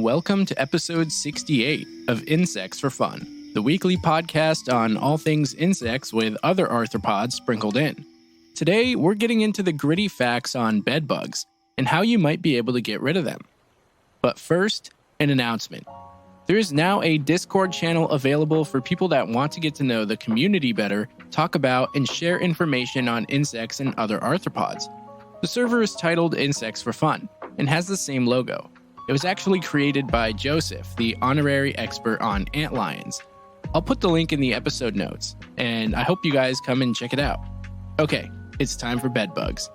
welcome to episode 68 of Insects for Fun, the weekly podcast on all things insects with other arthropods sprinkled in. Today, we're getting into the gritty facts on bedbugs and how you might be able to get rid of them. But first, an announcement. There is now a Discord channel available for people that want to get to know the community better, talk about, and share information on insects and other arthropods. The server is titled Insects for Fun and has the same logo. It was actually created by Joseph, the honorary expert on antlions. I'll put the link in the episode notes, and I hope you guys come and check it out. Okay, it's time for bedbugs.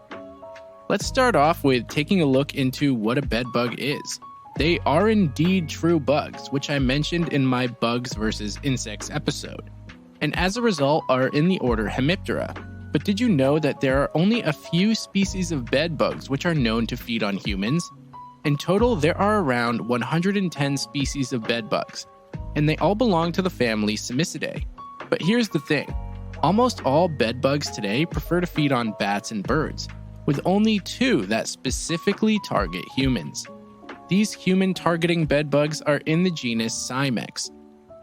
Let's start off with taking a look into what a bedbug is. They are indeed true bugs, which I mentioned in my Bugs vs. Insects episode, and as a result are in the order Hemiptera. But did you know that there are only a few species of bedbugs which are known to feed on humans? In total, there are around 110 species of bedbugs, and they all belong to the family Simidae. But here's the thing, almost all bedbugs today prefer to feed on bats and birds, with only 2 that specifically target humans. These human-targeting bedbugs are in the genus Cymex,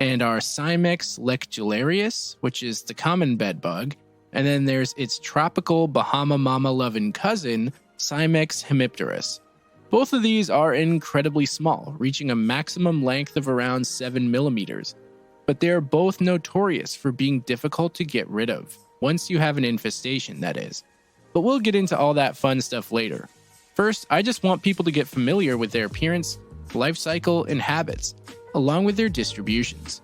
and are Cymex lectularius, which is the common bedbug, and then there's its tropical Bahama Mama-loving cousin, Cymex hemipterus. Both of these are incredibly small, reaching a maximum length of around 7 millimeters, but they are both notorious for being difficult to get rid of, once you have an infestation, that is. But we'll get into all that fun stuff later. First, I just want people to get familiar with their appearance, life cycle, and habits, along with their distributions.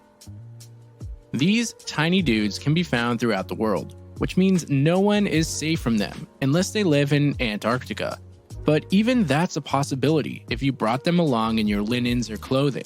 These tiny dudes can be found throughout the world, which means no one is safe from them unless they live in Antarctica. But even that's a possibility if you brought them along in your linens or clothing.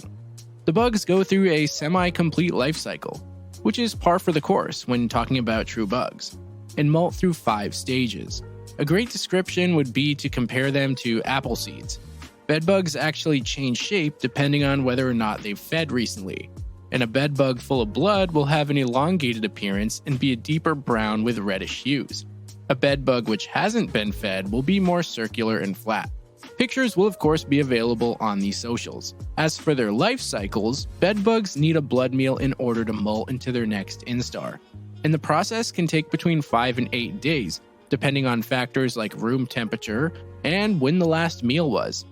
The bugs go through a semi-complete life cycle, which is par for the course when talking about true bugs, and molt through 5 stages. A great description would be to compare them to apple seeds. Bedbugs actually change shape depending on whether or not they've fed recently, and a bedbug full of blood will have an elongated appearance and be a deeper brown with reddish hues. A bedbug which hasn't been fed will be more circular and flat. Pictures will of course be available on these socials. As for their life cycles, bedbugs need a blood meal in order to molt into their next instar, and the process can take between 5 and 8 days, depending on factors like room temperature and when the last meal was.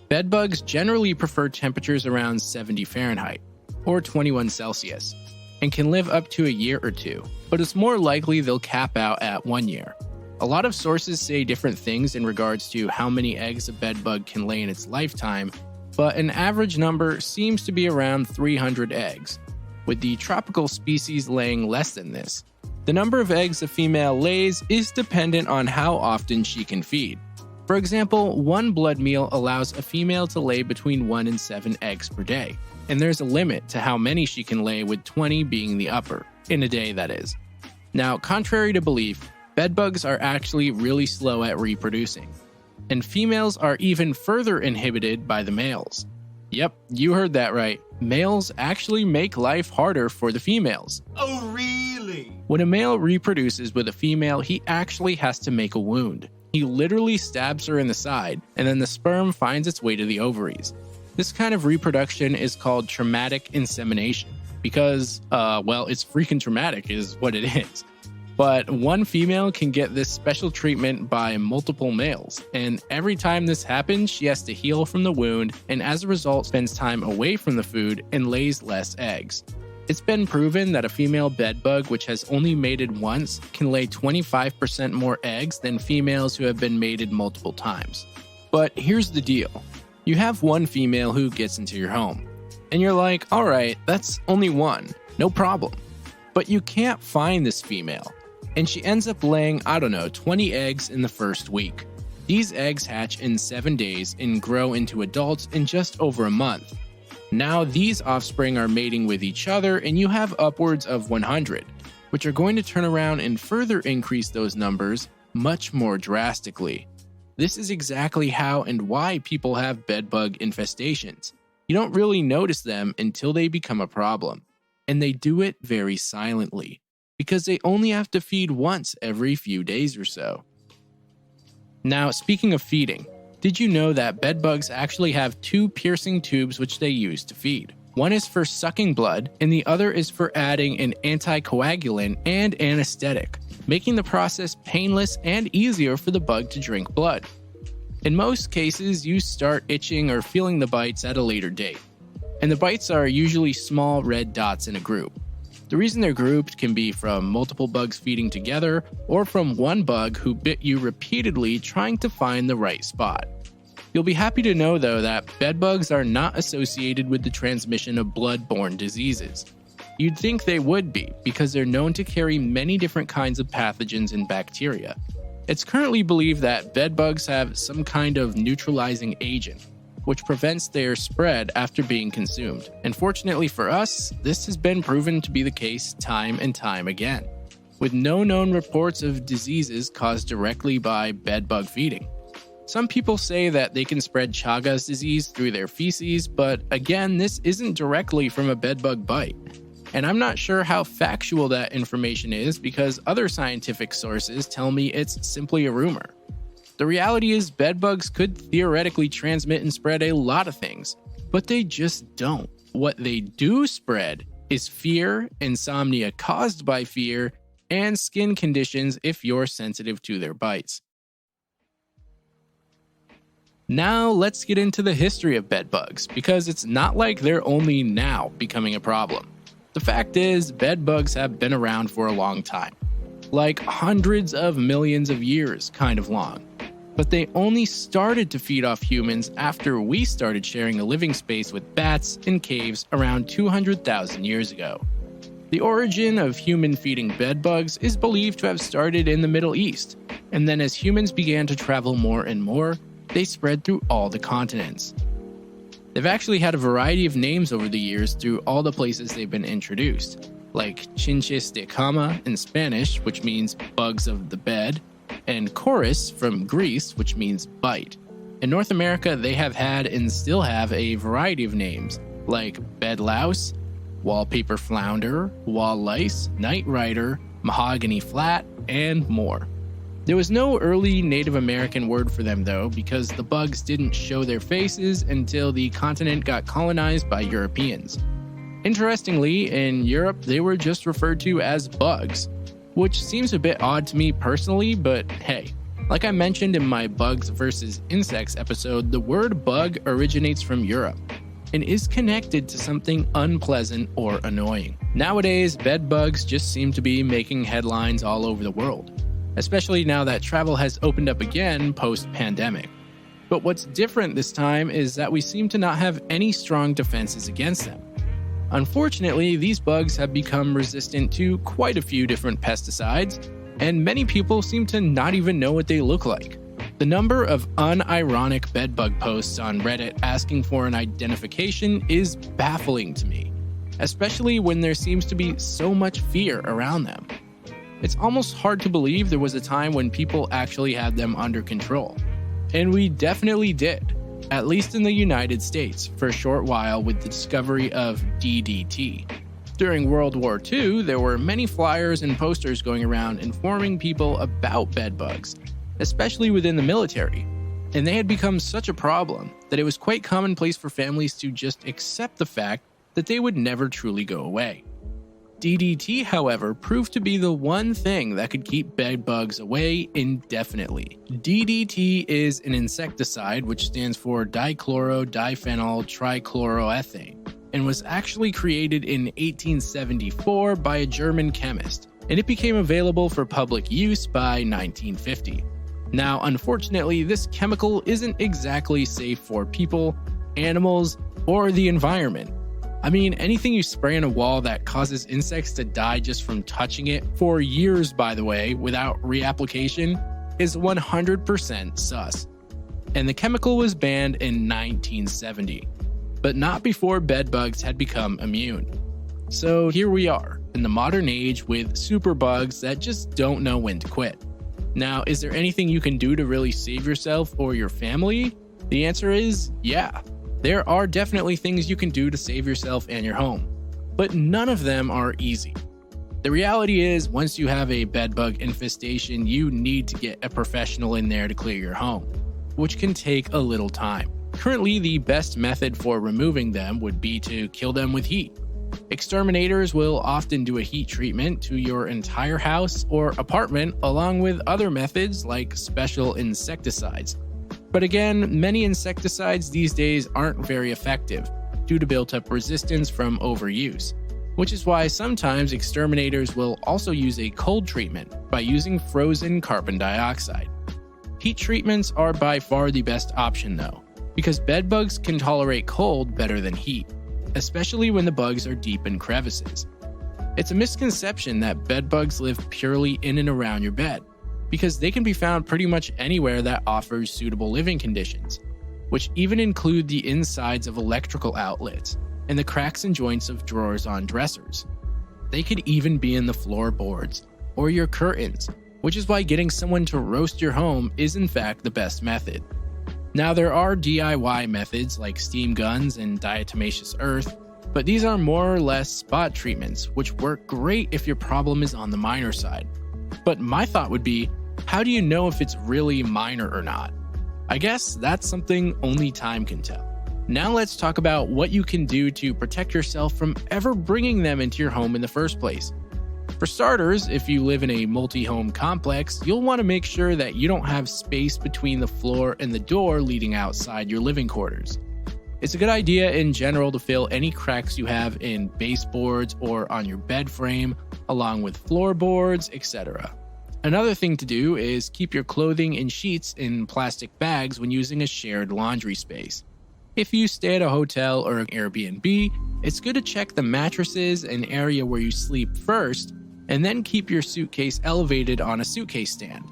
Bedbugs generally prefer temperatures around 70 Fahrenheit, or 21 Celsius, and can live up to a year or 2, but it's more likely they'll cap out at 1 year. A lot of sources say different things in regards to how many eggs a bedbug can lay in its lifetime, but an average number seems to be around 300 eggs, with the tropical species laying less than this. The number of eggs a female lays is dependent on how often she can feed. For example, 1 blood meal allows a female to lay between 1 and 7 eggs per day, and there's a limit to how many she can lay, with 20 being the upper, in a day that is. Now, contrary to belief, bedbugs are actually really slow at reproducing, and females are even further inhibited by the males. Yep, you heard that right. Males actually make life harder for the females. Oh, really? When a male reproduces with a female, he actually has to make a wound. He literally stabs her in the side, and then the sperm finds its way to the ovaries. This kind of reproduction is called traumatic insemination because, it's freaking traumatic is what it is. But one female can get this special treatment by multiple males, and every time this happens, she has to heal from the wound, and as a result spends time away from the food and lays less eggs. It's been proven that a female bedbug which has only mated once can lay 25% more eggs than females who have been mated multiple times. But here's the deal. You have one female who gets into your home, and you're like, alright, that's only one, no problem. But you can't find this female, and she ends up laying, 20 eggs in the first week. These eggs hatch in 7 days and grow into adults in just over a month. Now these offspring are mating with each other, and you have upwards of 100, which are going to turn around and further increase those numbers much more drastically. This is exactly how and why people have bedbug infestations. You don't really notice them until they become a problem, and they do it very silently, because they only have to feed once every few days or so. Now, speaking of feeding, Did you know that bedbugs actually have two piercing tubes which they use to feed? One is for sucking blood, and the other is for adding an anticoagulant and anesthetic, making the process painless and easier for the bug to drink blood. In most cases, you start itching or feeling the bites at a later date, and the bites are usually small red dots in a group. The reason they're grouped can be from multiple bugs feeding together or from one bug who bit you repeatedly trying to find the right spot. You'll be happy to know though that bedbugs are not associated with the transmission of blood-borne diseases. You'd think they would be because they're known to carry many different kinds of pathogens and bacteria. It's currently believed that bedbugs have some kind of neutralizing agent, which prevents their spread after being consumed. And fortunately for us, this has been proven to be the case time and time again, with no known reports of diseases caused directly by bedbug feeding. Some people say that they can spread Chagas disease through their feces, but again, this isn't directly from a bedbug bite. And I'm not sure how factual that information is because other scientific sources tell me it's simply a rumor. The reality is bedbugs could theoretically transmit and spread a lot of things, but they just don't. What they do spread is fear, insomnia caused by fear, and skin conditions if you're sensitive to their bites. Now let's get into the history of bedbugs, because it's not like they're only now becoming a problem. The fact is, bedbugs have been around for a long time, like hundreds of millions of years kind of long. But they only started to feed off humans after we started sharing a living space with bats in caves around 200,000 years ago. The origin of human feeding bedbugs is believed to have started in the Middle East, and then as humans began to travel more and more, they spread through all the continents. They've actually had a variety of names over the years through all the places they've been introduced, like chinches de cama in Spanish, which means bugs of the bed, and chorus from Greece, which means bite. In North America, they have had and still have a variety of names, like bed louse, wallpaper flounder, wall lice, night rider, mahogany flat, and more. There was no early Native American word for them though, because the bugs didn't show their faces until the continent got colonized by Europeans. Interestingly, in Europe, they were just referred to as bugs, which seems a bit odd to me personally, but hey, like I mentioned in my bugs versus insects episode, the word bug originates from Europe and is connected to something unpleasant or annoying. Nowadays, bed bugs just seem to be making headlines all over the world, especially now that travel has opened up again post-pandemic. But what's different this time is that we seem to not have any strong defenses against them. Unfortunately, these bugs have become resistant to quite a few different pesticides, and many people seem to not even know what they look like. The number of unironic bedbug posts on Reddit asking for an identification is baffling to me, especially when there seems to be so much fear around them. It's almost hard to believe there was a time when people actually had them under control. And we definitely did. At least in the United States, for a short while with the discovery of DDT. During World War II, there were many flyers and posters going around informing people about bedbugs, especially within the military, and they had become such a problem that it was quite commonplace for families to just accept the fact that they would never truly go away. DDT, however, proved to be the one thing that could keep bedbugs away indefinitely. DDT is an insecticide, which stands for dichloro-diphenyl trichloroethane, and was actually created in 1874 by a German chemist, and it became available for public use by 1950. Now, unfortunately, this chemical isn't exactly safe for people, animals, or the environment. I mean, anything you spray on a wall that causes insects to die just from touching it, for years by the way, without reapplication, is 100% sus. And the chemical was banned in 1970, but not before bedbugs had become immune. So here we are, in the modern age with superbugs that just don't know when to quit. Now, is there anything you can do to really save yourself or your family? The answer is yeah. There are definitely things you can do to save yourself and your home, but none of them are easy. The reality is, once you have a bedbug infestation, you need to get a professional in there to clear your home. which can take a little time. Currently, the best method for removing them would be to kill them with heat. Exterminators will often do a heat treatment to your entire house or apartment, along with other methods like special insecticides. But again, many insecticides these days aren't very effective due to built-up resistance from overuse, which is why sometimes exterminators will also use a cold treatment by using frozen carbon dioxide. Heat treatments are by far the best option though, because bedbugs can tolerate cold better than heat, especially when the bugs are deep in crevices. It's a misconception that bedbugs live purely in and around your bed, because they can be found pretty much anywhere that offers suitable living conditions, which even include the insides of electrical outlets and the cracks and joints of drawers on dressers. They could even be in the floorboards or your curtains, which is why getting someone to roast your home is in fact the best method. Now, there are DIY methods like steam guns and diatomaceous earth, but these are more or less spot treatments, which work great if your problem is on the minor side. But my thought would be, how do you know if it's really minor or not? I guess that's something only time can tell. Now let's talk about what you can do to protect yourself from ever bringing them into your home in the first place. For starters, if you live in a multi-home complex, you'll want to make sure that you don't have space between the floor and the door leading outside your living quarters. It's a good idea in general to fill any cracks you have in baseboards or on your bed frame, along with floorboards, etc. Another thing to do is keep your clothing and sheets in plastic bags when using a shared laundry space. If you stay at a hotel or an Airbnb, it's good to check the mattresses and area where you sleep first, and then keep your suitcase elevated on a suitcase stand.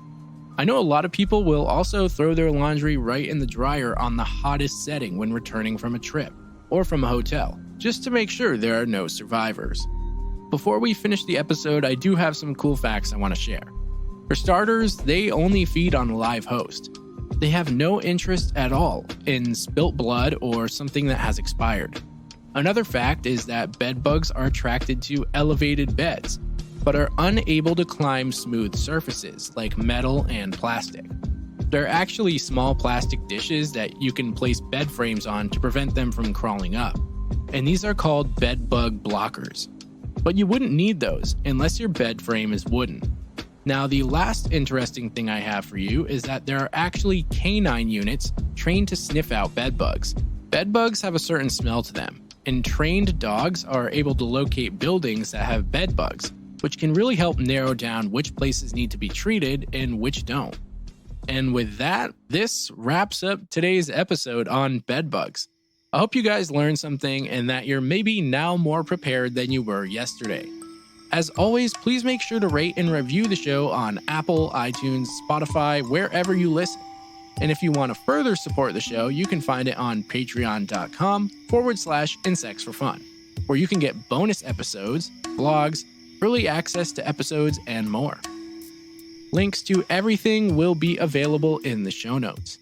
I know a lot of people will also throw their laundry right in the dryer on the hottest setting when returning from a trip or from a hotel, just to make sure there are no survivors. Before we finish the episode, I do have some cool facts I want to share. For starters, they only feed on a live host. They have no interest at all in spilt blood or something that has expired. Another fact is that bedbugs are attracted to elevated beds, but are unable to climb smooth surfaces like metal and plastic. They're actually small plastic dishes that you can place bed frames on to prevent them from crawling up, and these are called bedbug blockers. But you wouldn't need those unless your bed frame is wooden. Now, the last interesting thing I have for you is that there are actually canine units trained to sniff out bedbugs. Bedbugs have a certain smell to them, and trained dogs are able to locate buildings that have bedbugs, which can really help narrow down which places need to be treated and which don't. And with that, this wraps up today's episode on bedbugs. I hope you guys learned something and that you're maybe now more prepared than you were yesterday. As always, please make sure to rate and review the show on Apple, iTunes, Spotify, wherever you listen. And if you want to further support the show, you can find it on patreon.com/insectsforfun, where you can get bonus episodes, vlogs, early access to episodes, and more. Links to everything will be available in the show notes.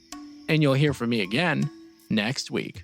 And you'll hear from me again next week.